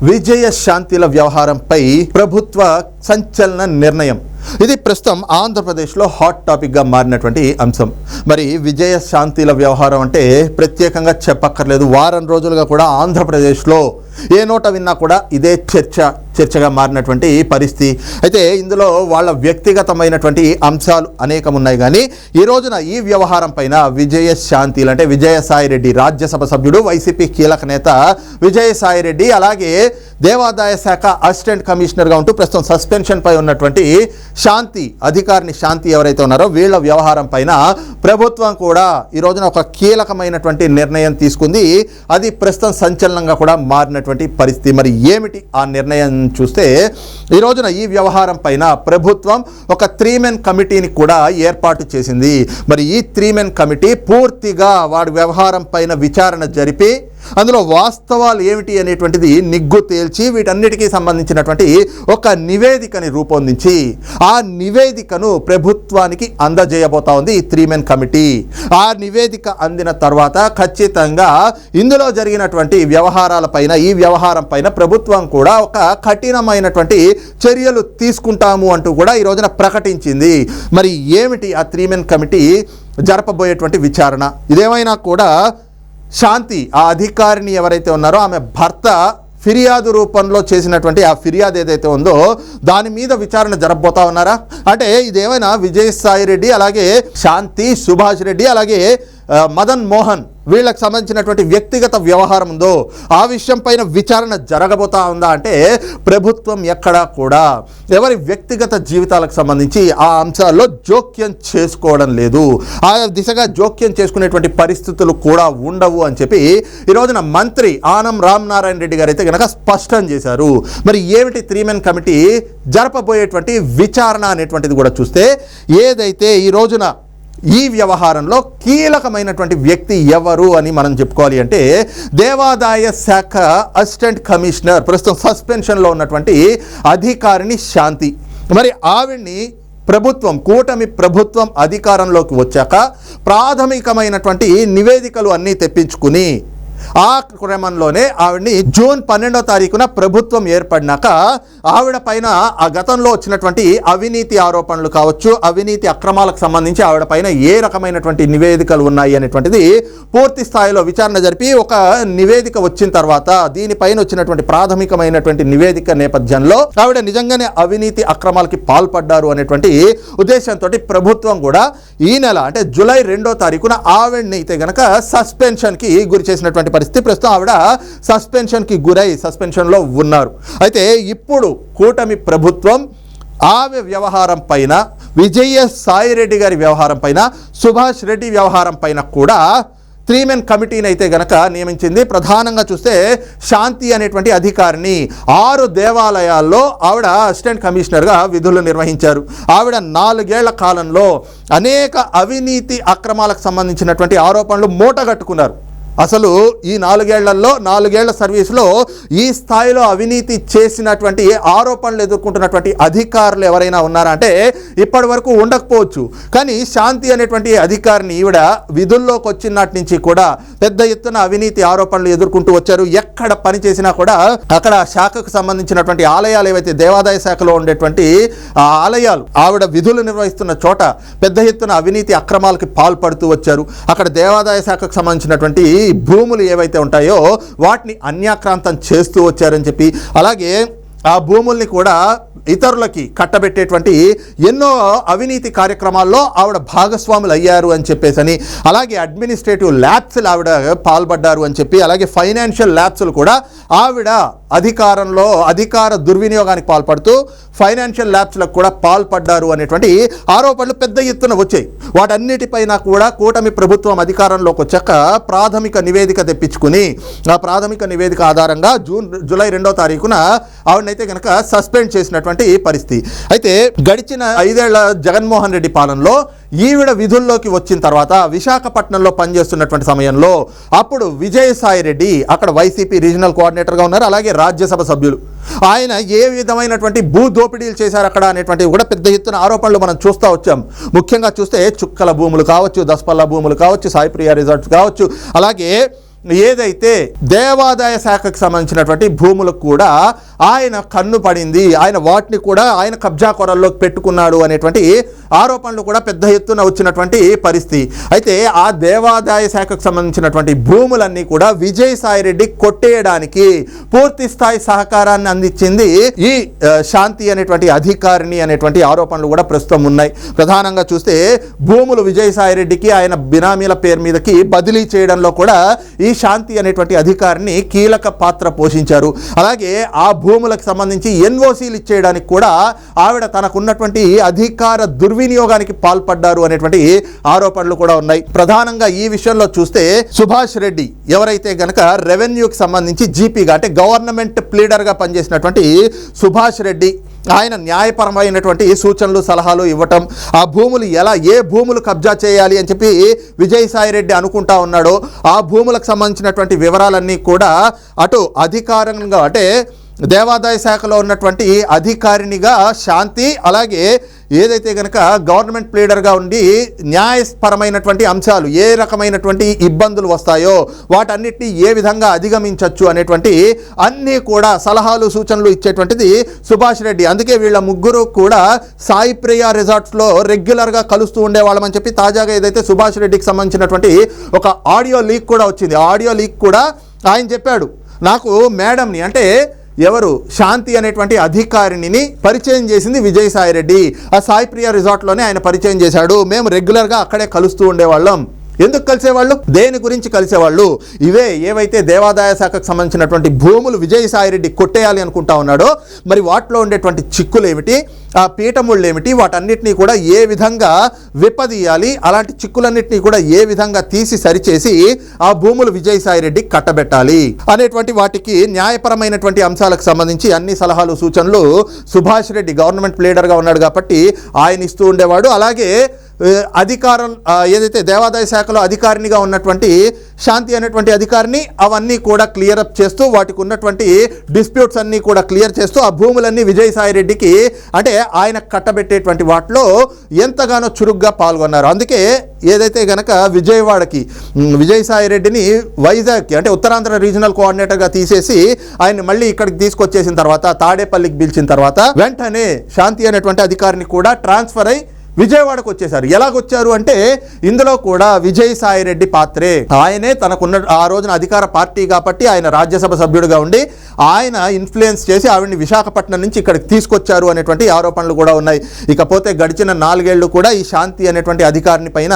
విజయశాంతిల వ్యవహారంపై ప్రభుత్వ సంచలన నిర్ణయం. ఇది ప్రస్తుతం ఆంధ్రప్రదేశ్లో హాట్ టాపిక్గా మారినటువంటి అంశం. మరి విజయశాంతిల వ్యవహారం అంటే ప్రత్యేకంగా చెప్పక్కర్లేదు. వారం రోజులుగా కూడా ఆంధ్రప్రదేశ్లో ఏ నోట విన్నా కూడా ఇదే చర్చగా మారినటువంటి పరిస్థితి. అయితే ఇందులో వాళ్ళ వ్యక్తిగతమైనటువంటి అంశాలు అనేకం ఉన్నాయి. కానీ ఈ రోజున ఈ వ్యవహారం పైన విజయశాంతిలు అంటే విజయసాయిరెడ్డి, రాజ్యసభ సభ్యుడు, వైసీపీ కీలక నేత విజయసాయిరెడ్డి, అలాగే దేవాదాయ శాఖ అసిస్టెంట్ కమిషనర్గా ఉంటూ ప్రస్తుతం సస్పెన్షన్ పై ఉన్నటువంటి అధికారిని శాంతి ఎవరైతే ఉన్నారో వీళ్ళ వ్యవహారం పైన ప్రభుత్వం కూడా ఈ రోజున ఒక కీలకమైనటువంటి నిర్ణయం తీసుకుంది. అది ప్రస్తుతం సంచలనంగా కూడా మారినటువంటి పరిస్థితి. మరి ఏమిటి ఆ నిర్ణయం చూస్తే, ఈ రోజున ఈ వ్యవహారం పైన ప్రభుత్వం ఒక 3 మెన్ కమిటీని కూడా ఏర్పాటు చేసింది. మరి ఈ 3 మెన్ కమిటీ పూర్తిగా వాడి వ్యవహారం పైన విచారణ జరిపి అందులో వాస్తవాలు ఏమిటి అనేటువంటిది నిగ్గు తేల్చి వీటన్నిటికీ సంబంధించినటువంటి ఒక నివేదికని రూపొందించి ఆ నివేదికను ప్రభుత్వానికి అందజేయబోతా ఉంది ఈ 3 మెన్ కమిటీ. ఆ నివేదిక అందిన తర్వాత ఖచ్చితంగా ఇందులో జరిగినటువంటి వ్యవహారాలపైన, ఈ వ్యవహారం పైన ప్రభుత్వం కూడా ఒక కఠినమైనటువంటి చర్యలు తీసుకుంటాము అంటూ కూడా ఈ రోజున ప్రకటించింది. మరి ఏమిటి ఆ 3 మెన్ కమిటీ జరపబోయేటువంటి విచారణ? ఇదేమైనా కూడా శాంతి ఆ అధికారిని ఎవరైతే ఉన్నారో ఆమె భర్త ఫిర్యాదు రూపంలో చేసినటువంటి ఆ ఫిర్యాదు ఏదైతే ఉందో దాని మీద విచారణ జరపబోతా ఉన్నారా? అంటే ఇదేమైనా విజయసాయిరెడ్డి, అలాగే శాంతి, సుభాష్ రెడ్డి, అలాగే మదన్ మోహన్ వీళ్ళకి సంబంధించినటువంటి వ్యక్తిగత వ్యవహారం ఉందో ఆ విషయం పైన విచారణ జరగబోతా ఉందా అంటే ప్రభుత్వం ఎక్కడా కూడా ఎవరి వ్యక్తిగత జీవితాలకు సంబంధించి ఆ అంశాల్లో జోక్యం చేసుకోవడం లేదు. ఆ దిశగా జోక్యం చేసుకునేటువంటి పరిస్థితులు కూడా ఉండవు అని చెప్పి ఈ రోజున మంత్రి ఆనం రామనారాయణ రెడ్డి గారు అయితే కనుక స్పష్టం చేశారు. మరి ఏమిటి 3 మెన్ కమిటీ జరపబోయేటువంటి విచారణ అనేటువంటిది కూడా చూస్తే, ఏదైతే ఈ రోజున ఈ వ్యవహారంలో కీలకమైనటువంటి వ్యక్తి ఎవరు అని మనం చెప్పుకోవాలి అంటే దేవాదాయ శాఖ అసిస్టెంట్ కమిషనర్, ప్రస్తుతం సస్పెన్షన్లో ఉన్నటువంటి అధికారిని శాంతి. మరి ఆవిడ్ని కూటమి ప్రభుత్వం అధికారంలోకి వచ్చాక ప్రాథమికమైనటువంటి నివేదికలు అన్నీ తెప్పించుకుని ఆ క్రమంలోనే ఆవిడ్ని జూన్ 12వ తారీఖున ప్రభుత్వం ఏర్పడినాక ఆవిడ పైన ఆ గతంలో వచ్చినటువంటి అవినీతి ఆరోపణలు కావచ్చు, అవినీతి అక్రమాలకు సంబంధించి ఆవిడ పైన ఏ రకమైనటువంటి నివేదికలు ఉన్నాయి అనేటువంటిది పూర్తి స్థాయిలో విచారణ జరిపి ఒక నివేదిక వచ్చిన తర్వాత దీనిపైన వచ్చినటువంటి ప్రాథమికమైనటువంటి నివేదిక నేపథ్యంలో ఆవిడ నిజంగానే అవినీతి అక్రమాలకి పాల్పడ్డారు అనేటువంటి ఉద్దేశంతో ప్రభుత్వం కూడా ఈ నెల అంటే జూలై 2వ తారీఖున ఆవిడ్ని అయితే గనక సస్పెన్షన్కి గురి చేసినటువంటి పరిస్థితి. ప్రస్తుతం ఆవిడ సస్పెన్షన్కి గురై సస్పెన్షన్లో ఉన్నారు. అయితే ఇప్పుడు కూటమి ప్రభుత్వం ఆమె వ్యవహారం పైన, విజయసాయిరెడ్డి గారి వ్యవహారం పైన, సుభాష్ రెడ్డి వ్యవహారం పైన కూడా 3 మెన్ కమిటీని అయితే గనక నియమించింది. ప్రధానంగా చూస్తే శాంతి అనేటువంటి అధికారిని 6 దేవాలయాల్లో ఆవిడ అసిస్టెంట్ కమిషనర్గా విధులు నిర్వహించారు. ఆవిడ 4 ఏళ్ల కాలంలో అనేక అవినీతి అక్రమాలకు సంబంధించినటువంటి ఆరోపణలు మూటగట్టుకున్నారు. అసలు ఈ 4 ఏళ్లలో 4 ఏళ్ల సర్వీసులో ఈ స్థాయిలో అవినీతి చేసినటువంటి ఆరోపణలు ఎదుర్కొంటున్నటువంటి అధికారులు ఎవరైనా ఉన్నారా అంటే ఇప్పటి వరకు ఉండకపోవచ్చు. కానీ శాంతి అనేటువంటి అధికారిని ఈవిడ విధుల్లోకి వచ్చినటి నుంచి కూడా పెద్ద ఎత్తున అవినీతి ఆరోపణలు ఎదుర్కొంటూ వచ్చారు. ఎక్కడ పని చేసినా కూడా అక్కడ శాఖకు సంబంధించినటువంటి ఆలయాలు ఏవైతే దేవాదాయ శాఖలో ఉండేటువంటి ఆ ఆలయాలు ఆవిడ విధులు నిర్వహిస్తున్న చోట పెద్ద ఎత్తున అవినీతి అక్రమాలకి పాల్పడుతూ వచ్చారు. అక్కడ దేవాదాయ శాఖకు సంబంధించినటువంటి భూములు ఏవైతే ఉంటాయో వాటిని అన్యాక్రాంతం చేస్తూ వచ్చారని చెప్పి, అలాగే ఆ భూముల్ని కూడా ఇతరులకి కట్టబెట్టేటువంటి ఎన్నో అవినీతి కార్యక్రమాల్లో ఆవిడ భాగస్వాములు అయ్యారు అని చెప్పేసి, అలాగే అడ్మినిస్ట్రేటివ్ ల్యాబ్స్లు ఆవిడ పాల్పడ్డారు అని చెప్పి, అలాగే ఫైనాన్షియల్ ల్యాబ్స్లు కూడా ఆవిడ అధికార దుర్వినియోగానికి పాల్పడుతూ ఫైనాన్షియల్ ల్యాబ్స్లకు కూడా పాల్పడ్డారు అనేటువంటి ఆరోపణలు పెద్ద ఎత్తున వచ్చాయి. వాటన్నిటిపైన కూడా కూటమి ప్రభుత్వం అధికారంలోకి వచ్చాక ప్రాథమిక నివేదిక తెప్పించుకుని ఆ ప్రాథమిక నివేదిక ఆధారంగా జూలై 2వ తారీఖున ఆవిడనైతే కనుక సస్పెండ్ చేసినటువంటి పరిస్థితి. అయితే గడిచిన 5 ఏళ్ల జగన్మోహన్ రెడ్డి పాలనలో ఈవిడ విధుల్లోకి వచ్చిన తర్వాత విశాఖపట్నంలో పనిచేస్తున్నటువంటి సమయంలో అప్పుడు విజయసాయిరెడ్డి అక్కడ వైసీపీ రీజనల్ కోఆర్డినేటర్గా ఉన్నారు, అలాగే రాజ్యసభ సభ్యులు. ఆయన ఏ విధమైనటువంటి భూ దోపిడీలు చేశారు అక్కడ అనేటువంటివి కూడా పెద్ద ఎత్తున ఆరోపణలు మనం చూస్తూ వచ్చాం. ముఖ్యంగా చూస్తే చుక్కల భూములు కావచ్చు, దసపల్లా భూములు కావచ్చు, సాయిప్రియ రిసార్ట్స్ కావచ్చు, అలాగే ఏదైతే దేవాదాయ శాఖకు సంబంధించినటువంటి భూములకు కూడా ఆయన కన్ను పడింది, ఆయన వాటిని కూడా ఆయన కబ్జా కొరల్లోకి పెట్టుకున్నాడు అనేటువంటి ఆరోపణలు కూడా పెద్ద ఎత్తున వచ్చినటువంటి పరిస్థితి. అయితే ఆ దేవాదాయ శాఖకు సంబంధించినటువంటి భూములన్నీ కూడా విజయసాయిరెడ్డి కొట్టేయడానికి పూర్తి స్థాయి సహకారాన్ని అందించింది ఈ శాంతి అనేటువంటి అధికారిని అనేటువంటి ఆరోపణలు కూడా ప్రస్తుతం ఉన్నాయి. ప్రధానంగా చూస్తే భూములు విజయసాయిరెడ్డికి ఆయన బినామీల పేరు మీదకి బదిలీ చేయడంలో కూడా ఈ శాంతి అనేటువంటి అధికారిని కీలక పాత్ర పోషించారు. అలాగే ఆ భూములకు సంబంధించి ఎన్ఓసీలు ఇచ్చేయడానికి కూడా ఆవిడ తనకున్నటువంటి అధికార దుర్వినియోగానికి పాల్పడ్డారు అనేటువంటి ఆరోపణలు కూడా ఉన్నాయి. ప్రధానంగా ఈ విషయంలో చూస్తే సుభాష్ రెడ్డి ఎవరైతే గనక రెవెన్యూకి సంబంధించి జీపీగా అంటే గవర్నమెంట్ ప్లీడర్గా పనిచేసినటువంటి సుభాష్ రెడ్డి, ఆయన న్యాయపరమైనటువంటి సూచనలు సలహాలు ఇవ్వటం, ఆ భూములు ఏ భూములు కబ్జా చేయాలి అని చెప్పి విజయసాయిరెడ్డి అనుకుంటా ఉన్నాడో ఆ భూములకు సంబంధించినటువంటి వివరాలన్నీ కూడా అటు అధికారంగా అంటే దేవాదాయ శాఖలో ఉన్నటువంటి అధికారినిగా శాంతి, అలాగే ఏదైతే కనుక గవర్నమెంట్ ప్లీడర్గా ఉండి న్యాయపరమైనటువంటి అంశాలు ఏ రకమైనటువంటి ఇబ్బందులు వస్తాయో వాటన్నిటిని ఏ విధంగా అధిగమించవచ్చు అనేటువంటి అన్నీ కూడా సలహాలు సూచనలు ఇచ్చేటువంటిది సుభాష్ రెడ్డి. అందుకే వీళ్ళ ముగ్గురు కూడా సాయి ప్రియ రిసార్ట్స్లో రెగ్యులర్గా కలుస్తూ ఉండేవాళ్ళమని చెప్పి తాజాగా ఏదైతే సుభాష్ రెడ్డికి సంబంధించినటువంటి ఒక ఆడియో లీక్ కూడా వచ్చింది. ఆడియో లీక్ కూడా ఆయన చెప్పాడు, నాకు మేడంని అంటే ఎవరు శాంతి అనేటువంటి అధికారిని పరిచయం చేసింది విజయసాయిరెడ్డి. ఆ సాయి ప్రియ రిసార్ట్లోనే ఆయన పరిచయం చేశాడు. మేము రెగ్యులర్గా అక్కడే కలుస్తూ ఉండేవాళ్ళం. ఎందుకు కలిసేవాళ్ళు, దేని గురించి కలిసేవాళ్ళు, ఇవే ఏవైతే దేవాదాయ శాఖకు సంబంధించినటువంటి భూములు విజయసాయిరెడ్డి కొట్టేయాలి అనుకుంటా ఉన్నాడో మరి వాటిలో ఉండేటువంటి చిక్కులు ఏమిటి, ఆ పీఠముళ్ళు ఏమిటి, వాటన్నిటినీ కూడా ఏ విధంగా విప్పదీయాలి, అలాంటి చిక్కులన్నింటినీ కూడా ఏ విధంగా తీసి సరిచేసి ఆ భూములు విజయసాయిరెడ్డి కట్టబెట్టాలి అనేటువంటి వాటికి న్యాయపరమైనటువంటి అంశాలకు సంబంధించి అన్ని సలహాలు సూచనలు సుభాష్ రెడ్డి గవర్నమెంట్ లీడర్గా ఉన్నాడు కాబట్టి ఆయన ఇస్తూ ఉండేవాడు. అలాగే అధికారం ఏదైతే దేవాదాయ శాఖలో అధికారినిగా ఉన్నటువంటి శాంతి అనేటువంటి అధికారిని అవన్నీ కూడా క్లియర్ అప్ చేస్తూ వాటికి ఉన్నటువంటి డిస్ప్యూట్స్ అన్నీ కూడా క్లియర్ చేస్తూ ఆ భూములన్నీ విజయసాయిరెడ్డికి అంటే ఆయన కట్టబెట్టేటువంటి వాటిలో ఎంతగానో చురుగ్గా పాల్గొన్నారు. అందుకే ఏదైతే గనక విజయవాడకి విజయసాయిరెడ్డిని వైజాగ్కి అంటే ఉత్తరాంధ్ర రీజనల్ కోఆర్డినేటర్గా తీసేసి ఆయన మళ్ళీ ఇక్కడికి తీసుకొచ్చేసిన తర్వాత తాడేపల్లికి పిలిచిన తర్వాత వెంటనే శాంతి అనేటువంటి అధికారిని కూడా ట్రాన్స్ఫర్ అయి విజయవాడకు వచ్చేసారు. ఎలాగొచ్చారు అంటే ఇందులో కూడా విజయసాయిరెడ్డి పాత్రే. ఆయనే తనకున్న ఆ రోజున అధికార పార్టీ కాబట్టి ఆయన రాజ్యసభ సభ్యుడిగా ఉండి ఆయన ఇన్ఫ్లుయెన్స్ చేసి ఆవిడ్ని విశాఖపట్నం నుంచి ఇక్కడికి తీసుకొచ్చారు అనేటువంటి ఆరోపణలు కూడా ఉన్నాయి. ఇకపోతే గడిచిన 4 ఏళ్లు కూడా ఈ శాంతి అనేటువంటి అధికారిని పైన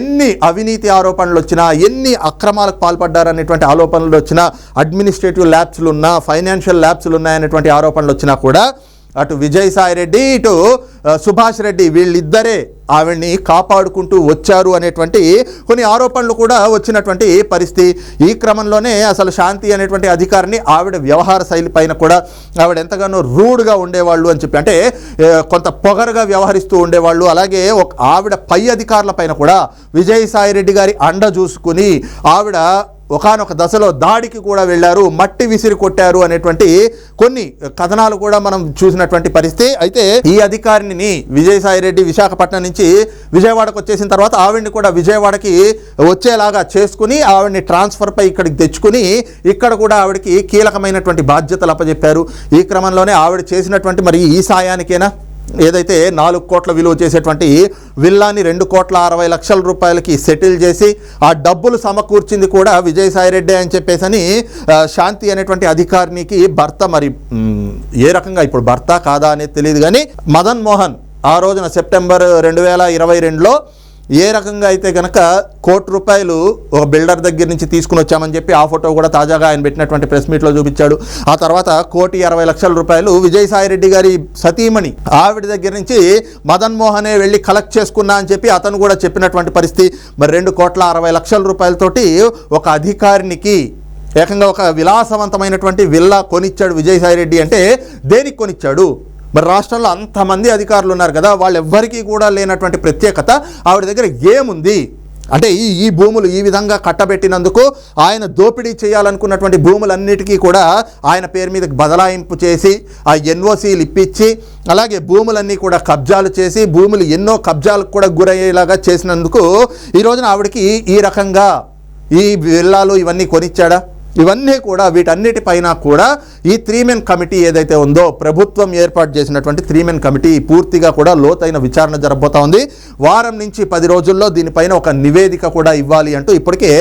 ఎన్ని అవినీతి ఆరోపణలు వచ్చినా, ఎన్ని అక్రమాలకు పాల్పడ్డారనేటువంటి ఆరోపణలు వచ్చినా, అడ్మినిస్ట్రేటివ్ ల్యాబ్స్లు ఉన్నా, ఫైనాన్షియల్ ల్యాబ్స్లు ఉన్నాయనేటువంటి ఆరోపణలు వచ్చినా కూడా అటు విజయసాయిరెడ్డి ఇటు సుభాష్ రెడ్డి వీళ్ళిద్దరే ఆవిడ్ని కాపాడుకుంటూ వచ్చారు అనేటువంటి కొన్ని ఆరోపణలు కూడా వచ్చినటువంటి పరిస్థితి. ఈ క్రమంలోనే అసలు శాంతి అనేటువంటి అధికారిని ఆవిడ వ్యవహార శైలి పైన కూడా ఆవిడ ఎంతగానో రూడ్గా ఉండేవాళ్ళు అని చెప్పి అంటే కొంత పొగరుగా వ్యవహరిస్తూ ఉండేవాళ్ళు. అలాగే ఆవిడ పై అధికారుల పైన కూడా విజయసాయిరెడ్డి గారి అండ చూసుకుని ఆవిడ ఒకానొక దశలో దాడికి కూడా వెళ్ళారు, మట్టి విసిరి కొట్టారు అనేటువంటి కొన్ని కథనాలు కూడా మనం చూసినటువంటి పరిస్థితి. అయితే ఈ అధికారిని విజయసాయిరెడ్డి విశాఖపట్నం నుంచి విజయవాడకు వచ్చేసిన తర్వాత ఆవిడ్ని కూడా విజయవాడకి వచ్చేలాగా చేసుకుని ఆవిడ్ని ట్రాన్స్ఫర్ పై ఇక్కడికి తెచ్చుకుని ఇక్కడ కూడా ఆవిడకి కీలకమైనటువంటి బాధ్యతలు అప్పచెప్పారు. ఈ క్రమంలోనే ఆవిడ చేసినటువంటి మరి ఈ సాయానికేనా ఏదైతే 4 కోట్ల విలువ చేసేటువంటి విల్లాని 2,60,00,000 రూపాయలకి సెటిల్ చేసి ఆ డబ్బులు సమకూర్చింది కూడా విజయసాయిరెడ్డి అని చెప్పేసని శాంతి అనేటువంటి అధికారికి భర్త మరి ఏ రకంగా ఇప్పుడు భర్త కాదా అనేది తెలియదు కానీ మదన్ మోహన్ ఆ రోజున సెప్టెంబర్ 2022లో ఏ రకంగా అయితే కనుక ₹1 కోటి ఒక బిల్డర్ దగ్గర నుంచి తీసుకుని వచ్చామని చెప్పి ఆ ఫోటో కూడా తాజాగా ఆయన పెట్టినటువంటి ప్రెస్ మీట్లో చూపించాడు. ఆ తర్వాత ₹1,60,00,000 విజయసాయిరెడ్డి గారి సతీమణి ఆవిడ దగ్గర నుంచి మదన్ మోహనే వెళ్ళి కలెక్ట్ చేసుకున్నా అని చెప్పి అతను కూడా చెప్పినటువంటి పరిస్థితి. మరి ₹2,60,00,000 ఒక అధికారికి ఏకంగా ఒక విలాసవంతమైనటువంటి విల్లా కొనిచ్చాడు విజయసాయిరెడ్డి. అంటే దేనికి కొనిచ్చాడు? మరి రాష్ట్రంలో అంతమంది అధికారులు ఉన్నారు కదా, వాళ్ళెవ్వరికీ కూడా లేనటువంటి ప్రత్యేకత ఆవిడ దగ్గర ఏముంది అంటే ఈ భూములు ఈ విధంగా కట్టబెట్టినందుకు ఆయన దోపిడీ చేయాలనుకున్నటువంటి భూములన్నిటికీ కూడా ఆయన పేరు మీద బదలాయింపు చేసి ఆ ఎన్ఓసీలు ఇప్పించి అలాగే భూములన్నీ కూడా కబ్జాలు చేసి భూములు ఎన్నో కబ్జాలకు కూడా గురయ్యేలాగా చేసినందుకు ఈ రోజున ఆవిడకి ఈ రకంగా ఈ విల్లాలు ఇవన్నీ కొనిచ్చాడా? ఇవన్నీ కూడా వీటన్నిటిపైన కూడా ఈ 3 మెన్ కమిటీ ఏదైతే ఉందో, ప్రభుత్వం ఏర్పాటు చేసినటువంటి 3 మెన్ కమిటీ పూర్తిగా కూడా లోతైన విచారణ జరగబోతా ఉంది. వారం నుంచి 10 రోజుల్లో దీనిపైన ఒక నివేదిక కూడా ఇవ్వాలి అంటూ ఇప్పటికే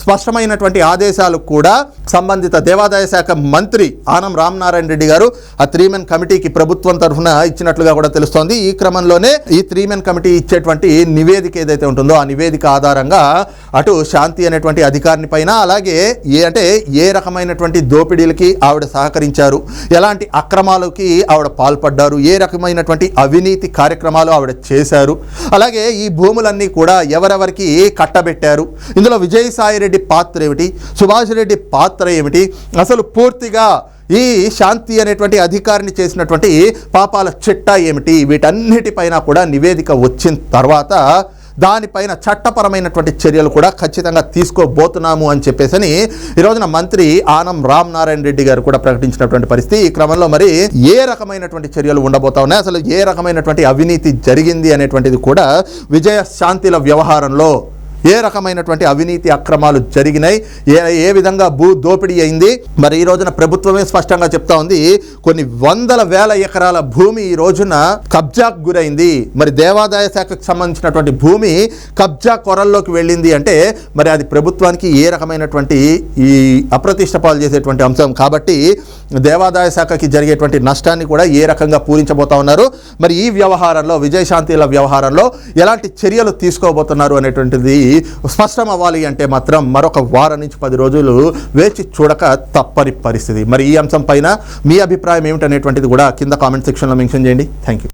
స్పష్టమైనటువంటి ఆదేశాలు కూడా సంబంధిత దేవాదాయ శాఖ మంత్రి ఆనం రామనారాయణ రెడ్డి గారు ఆ 3 మెన్ కమిటీకి ప్రభుత్వం తరఫున ఇచ్చినట్లుగా కూడా తెలుస్తోంది. ఈ క్రమంలోనే ఈ 3 మెన్ కమిటీ ఇచ్చేటువంటి నివేదిక ఏదైతే ఉంటుందో ఆ నివేదిక ఆధారంగా అటు శాంతి అనేటువంటి అధికారిని పైన, అలాగే ఏ రకమైనటువంటి దోపిడీలకి ఆవిడ సహకరించారు, ఎలాంటి అక్రమాలకి ఆవిడ పాల్పడ్డారు, ఏ రకమైనటువంటి అవినీతి కార్యక్రమాలు ఆవిడ చేశారు, అలాగే ఈ భూములన్నీ కూడా ఎవరెవరికి కట్టబెట్టారు, ఇందులో విజయసాయిరెడ్డి పాత్ర ఏమిటి, సుభాష్ రెడ్డి పాత్ర ఏమిటి, అసలు పూర్తిగా ఈ శాంతి అనేటువంటి అధికారిని చేసినటువంటి పాపాల చిట్టా ఏమిటి, వీటన్నిటిపైన కూడా నివేదిక వచ్చిన తర్వాత దానిపైన చట్టపరమైనటువంటి చర్యలు కూడా ఖచ్చితంగా తీసుకోబోతున్నాము అని చెప్పేసి ఈ రోజున మంత్రి ఆనం రామనారాయణ రెడ్డి గారు కూడా ప్రకటించినటువంటి పరిస్థితి. ఈ క్రమంలో మరి ఏ రకమైనటువంటి చర్యలు ఉండబోతా ఉన్నాయి, అసలు ఏ రకమైనటువంటి అవినీతి జరిగింది అనేటువంటిది కూడా విజయ శాంతిల వ్యవహారంలో ఏ రకమైనటువంటి అవినీతి అక్రమాలు జరిగినాయి, ఏ విధంగా భూ దోపిడీ అయింది. మరి ఈ రోజున ప్రభుత్వమే స్పష్టంగా చెప్తా ఉంది, కొన్ని వందల వేల ఎకరాల భూమి ఈ రోజున కబ్జాకు గురైంది. మరి దేవాదాయ శాఖకు సంబంధించినటువంటి భూమి కబ్జా కొరల్లోకి వెళ్ళింది అంటే మరి అది ప్రభుత్వానికి ఏ రకమైనటువంటి ఈ అప్రతిష్ట పాలు చేసేటువంటి అంశం. కాబట్టి దేవాదాయ శాఖకి జరిగేటువంటి నష్టాన్ని కూడా ఏ రకంగా పూరించబోతా ఉన్నారు, మరి ఈ వ్యవహారంలో విజయశాంతిల వ్యవహారంలో ఎలాంటి చర్యలు తీసుకోబోతున్నారు అనేటువంటిది స్పష్టం అవ్వాలి అంటే మాత్రం మరొక వారం నుంచి 10 రోజులు వేచి చూడక తప్పని పరిస్థితి. మరి ఈ అంశం పైన మీ అభిప్రాయం ఏమిటనేటువంటిది కూడా కింద కామెంట్ సెక్షన్లో మెన్షన్ చేయండి. Thank you.